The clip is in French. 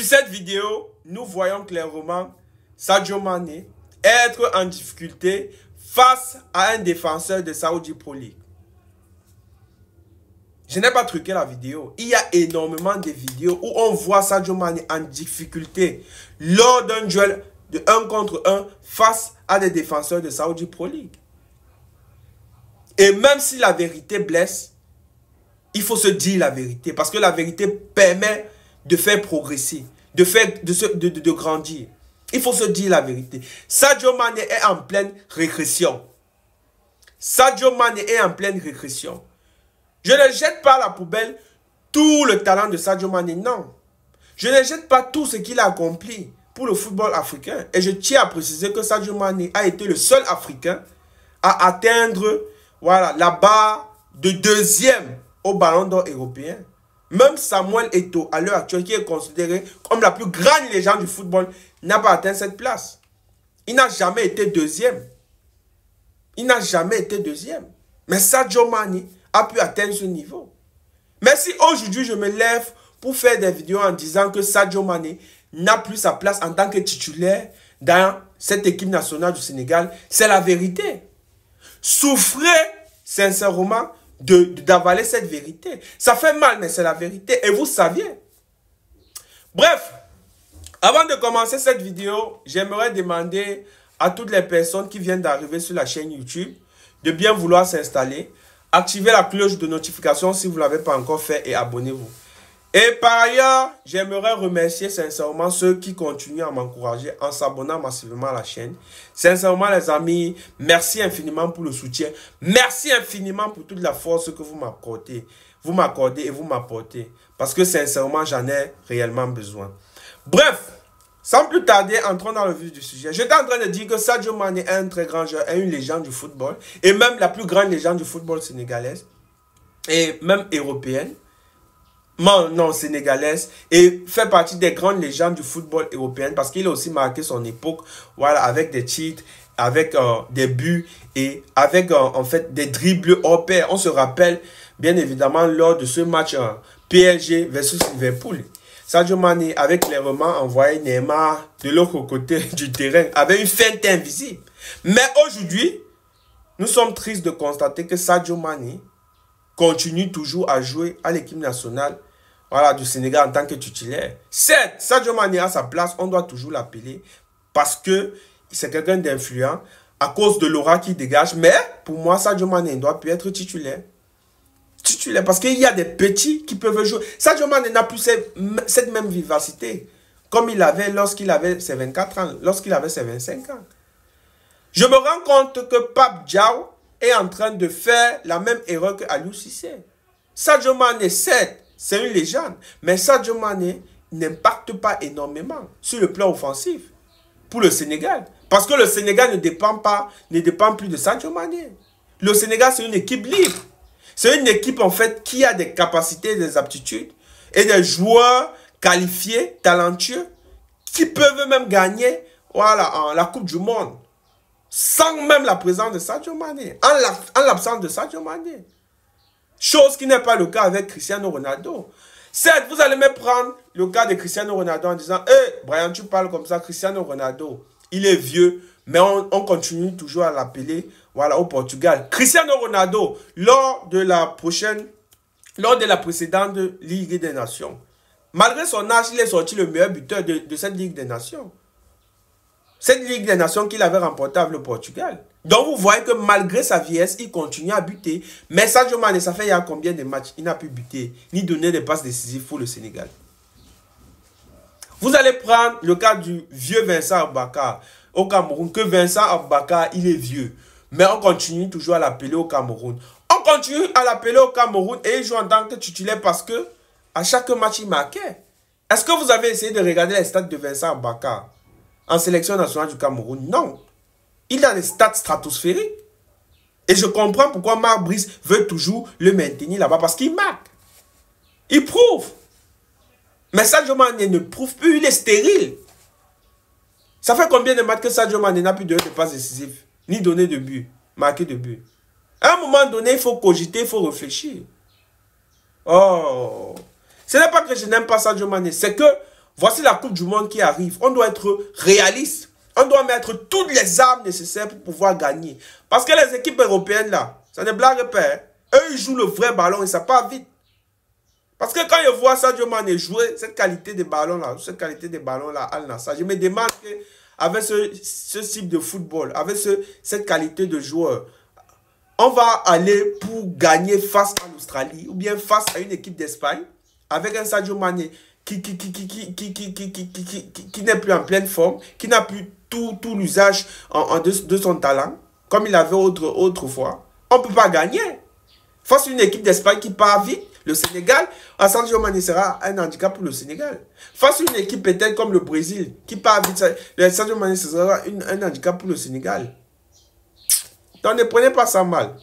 cette vidéo, nous voyons clairement Sadio Mané être en difficulté face à un défenseur de Saudi Pro League. Je n'ai pas truqué la vidéo. Il y a énormément de vidéos où on voit Sadio Mané en difficulté lors d'un duel de 1 contre 1 face à des défenseurs de Saudi Pro League. Et même si la vérité blesse, il faut se dire la vérité. Parce que la vérité permet de faire progresser, de grandir. Il faut se dire la vérité. Sadio Mané est en pleine régression. Sadio Mané est en pleine régression. Je ne jette pas à la poubelle tout le talent de Sadio Mané, non. Je ne jette pas tout ce qu'il a accompli pour le football africain. Et je tiens à préciser que Sadio Mané a été le seul Africain à atteindre la barre de 2e au Ballon d'Or européen. Même Samuel Eto'o, à l'heure actuelle, qui est considéré comme la plus grande légende du football, n'a pas atteint cette place. Il n'a jamais été 2e. Il n'a jamais été 2e. Mais Sadio Mané a pu atteindre ce niveau. Mais si aujourd'hui je me lève pour faire des vidéos en disant que Sadio Mané n'a plus sa place en tant que titulaire dans cette équipe nationale du Sénégal, c'est la vérité. Souffrez sincèrement d'avaler cette vérité. Ça fait mal, mais c'est la vérité. Et vous saviez. Bref, avant de commencer cette vidéo, j'aimerais demander à toutes les personnes qui viennent d'arriver sur la chaîne YouTube de bien vouloir s'installer. Activez la cloche de notification si vous ne l'avez pas encore fait et abonnez-vous. Et par ailleurs, j'aimerais remercier sincèrement ceux qui continuent à m'encourager en s'abonnant massivement à la chaîne. Sincèrement les amis, merci infiniment pour le soutien. Merci infiniment pour toute la force que vous m'accordez. Vous m'accordez et vous m'apportez. Parce que sincèrement, j'en ai réellement besoin. Bref, sans plus tarder, entrons dans le vif du sujet. J'étais en train de dire que Sadio Mané est un très grand joueur, est une légende du football. Et même la plus grande légende du football sénégalaise. Et même européenne. Non, sénégalaise, et fait partie des grandes légendes du football européen parce qu'il a aussi marqué son époque, avec des titres, avec des buts et avec en fait des dribbles hors pair. On se rappelle bien évidemment lors de ce match PSG versus Liverpool. Sadio Mané avait clairement envoyé Neymar de l'autre côté du terrain avec une feinte invisible. Mais aujourd'hui, nous sommes tristes de constater que Sadio Mané continue toujours à jouer à l'équipe nationale du Sénégal en tant que titulaire. Certes, Sadio Mané a sa place, on doit toujours l'appeler parce que c'est quelqu'un d'influent à cause de l'aura qu'il dégage. Mais pour moi, Sadio Mané ne doit plus être titulaire. Titulaire parce qu'il y a des petits qui peuvent jouer. Sadio Mané n'a plus cette même vivacité comme il avait lorsqu'il avait ses 24 ans, lorsqu'il avait ses 25 ans. Je me rends compte que Pape Diaw est en train de faire la même erreur que Aliou Cissé. Sadio Mané, certes, c'est une légende, mais Sadio Mané n'impacte pas énormément sur le plan offensif pour le Sénégal. Parce que le Sénégal ne dépend plus de Sadio Mané. Le Sénégal, c'est une équipe libre. C'est une équipe, en fait, qui a des capacités, des aptitudes et des joueurs qualifiés, talentueux, qui peuvent même gagner la Coupe du Monde sans même la présence de Sadio Mané, en l'absence de Sadio Mané. Chose qui n'est pas le cas avec Cristiano Ronaldo. Certes, vous allez me prendre le cas de Cristiano Ronaldo en disant « Hey, Brian, tu parles comme ça, Cristiano Ronaldo, il est vieux, mais on continue toujours à l'appeler au Portugal. » Cristiano Ronaldo, lors de la précédente Ligue des Nations, malgré son âge, il est sorti le meilleur buteur de cette Ligue des Nations. Cette Ligue des Nations qu'il avait remportée avec le Portugal. Donc vous voyez que malgré sa vieillesse, il continue à buter. Mais Sadio Mané, ça fait il y a combien de matchs? Il n'a pu buter, ni donner des passes décisives pour le Sénégal. Vous allez prendre le cas du vieux Vincent Aboubakar au Cameroun. Que Vincent Aboubakar, il est vieux. Mais on continue toujours à l'appeler au Cameroun. On continue à l'appeler au Cameroun et il joue en tant que titulaire parce que à chaque match, il marquait. Est-ce que vous avez essayé de regarder les stats de Vincent Aboubakar en sélection nationale du Cameroun? Non. Il a des stats stratosphériques. Et je comprends pourquoi Marc Brice veut toujours le maintenir là-bas. Parce qu'il marque. Il prouve. Mais Sadio Mané ne prouve plus. Il est stérile. Ça fait combien de matchs que Sadio Mané n'a plus donné de passes décisives, ni donné de but, marqué de but. À un moment donné, il faut cogiter, il faut réfléchir. Oh. Ce n'est pas que je n'aime pas Sadio Mané. C'est que Voici la Coupe du Monde qui arrive. On doit être réaliste. On doit mettre toutes les armes nécessaires pour pouvoir gagner. Parce que les équipes européennes, là, ça ne blague pas. Hein. Eux, ils jouent le vrai ballon et ça part vite. Parce que quand je vois Sadio Mané jouer cette qualité de ballon-là, Al Nassr, je me demande qu'avec ce type de football, avec cette qualité de joueur, on va aller pour gagner face à l'Australie ou bien face à une équipe d'Espagne avec un Sadio Mané qui n'est plus en pleine forme, qui n'a plus tout l'usage de son talent, comme il avait autrefois. On ne peut pas gagner. Face à une équipe d'Espagne qui part vite, le Sénégal, Sadio Mané sera un handicap pour le Sénégal. Face à une équipe peut-être comme le Brésil, qui part vite, Sadio Mané sera un handicap pour le Sénégal. Donc ne prenez pas ça mal.